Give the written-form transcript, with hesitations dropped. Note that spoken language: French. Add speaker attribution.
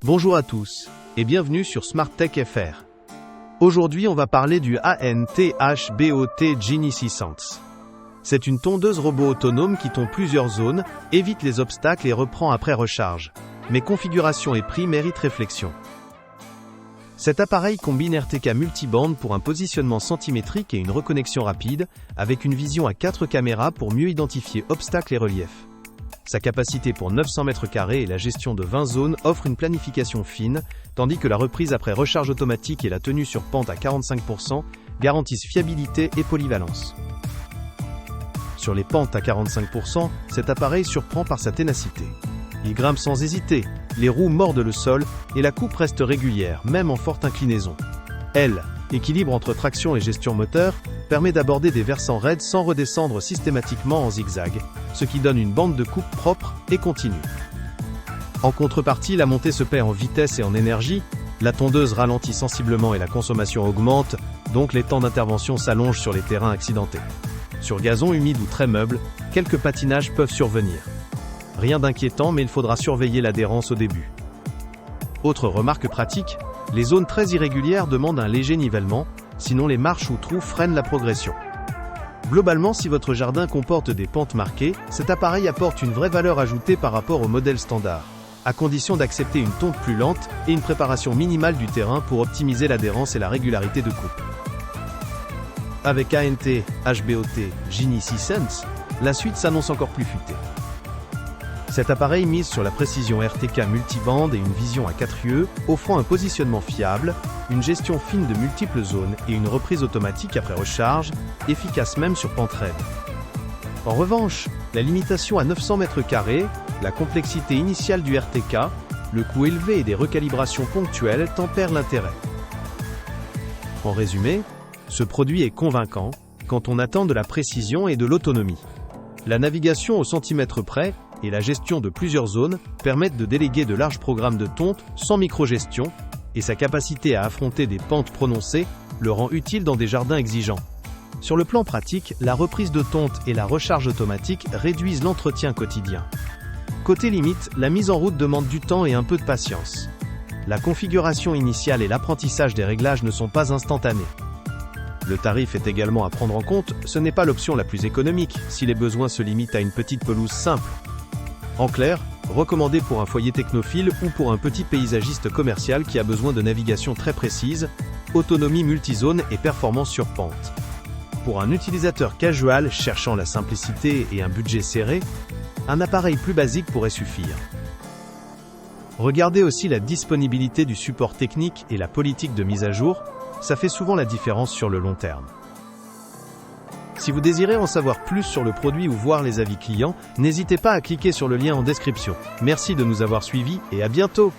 Speaker 1: Bonjour à tous, et bienvenue sur Smart Tech FR. Aujourd'hui on va parler du ANT-HBOT Genie 600. C'est une tondeuse robot autonome qui tond plusieurs zones, évite les obstacles et reprend après recharge. Mais configuration et prix méritent réflexion. Cet appareil combine RTK multiband pour un positionnement centimétrique et une reconnexion rapide, avec une vision à 4 caméras pour mieux identifier obstacles et reliefs. Sa capacité pour 900 m² et la gestion de 20 zones offrent une planification fine, tandis que la reprise après recharge automatique et la tenue sur pente à 45% garantissent fiabilité et polyvalence. Sur les pentes à 45%, cet appareil surprend par sa ténacité. Il grimpe sans hésiter, les roues mordent le sol et la coupe reste régulière, même en forte inclinaison. Elle, équilibre entre traction et gestion moteur, permet d'aborder des versants raides sans redescendre systématiquement en zigzag, ce qui donne une bande de coupe propre et continue. En contrepartie, la montée se paie en vitesse et en énergie, la tondeuse ralentit sensiblement et la consommation augmente, donc les temps d'intervention s'allongent sur les terrains accidentés. Sur gazon humide ou très meuble, quelques patinages peuvent survenir. Rien d'inquiétant, mais il faudra surveiller l'adhérence au début. Autre remarque pratique, les zones très irrégulières demandent un léger nivellement, sinon les marches ou trous freinent la progression. Globalement, si votre jardin comporte des pentes marquées, cet appareil apporte une vraie valeur ajoutée par rapport au modèle standard, à condition d'accepter une tonte plus lente et une préparation minimale du terrain pour optimiser l'adhérence et la régularité de coupe. Avec ANT-HBOT Genie 600, la suite s'annonce encore plus futée. Cet appareil mise sur la précision RTK multiband et une vision à 4 yeux, offrant un positionnement fiable, une gestion fine de multiples zones et une reprise automatique après recharge, efficace même sur pente raide. En revanche, la limitation à 900 m², la complexité initiale du RTK, le coût élevé et des recalibrations ponctuelles tempèrent l'intérêt. En résumé, ce produit est convaincant quand on attend de la précision et de l'autonomie. La navigation au centimètre près et la gestion de plusieurs zones permettent de déléguer de larges programmes de tonte sans microgestion, et sa capacité à affronter des pentes prononcées le rend utile dans des jardins exigeants. Sur le plan pratique, la reprise de tonte et la recharge automatique réduisent l'entretien quotidien. Côté limite, la mise en route demande du temps et un peu de patience. La configuration initiale et l'apprentissage des réglages ne sont pas instantanés. Le tarif est également à prendre en compte, ce n'est pas l'option la plus économique, si les besoins se limitent à une petite pelouse simple. En clair, recommandé pour un foyer technophile ou pour un petit paysagiste commercial qui a besoin de navigation très précise, autonomie multizone et performance sur pente. Pour un utilisateur casual cherchant la simplicité et un budget serré, un appareil plus basique pourrait suffire. Regardez aussi la disponibilité du support technique et la politique de mise à jour, ça fait souvent la différence sur le long terme. Si vous désirez en savoir plus sur le produit ou voir les avis clients, n'hésitez pas à cliquer sur le lien en description. Merci de nous avoir suivis et à bientôt!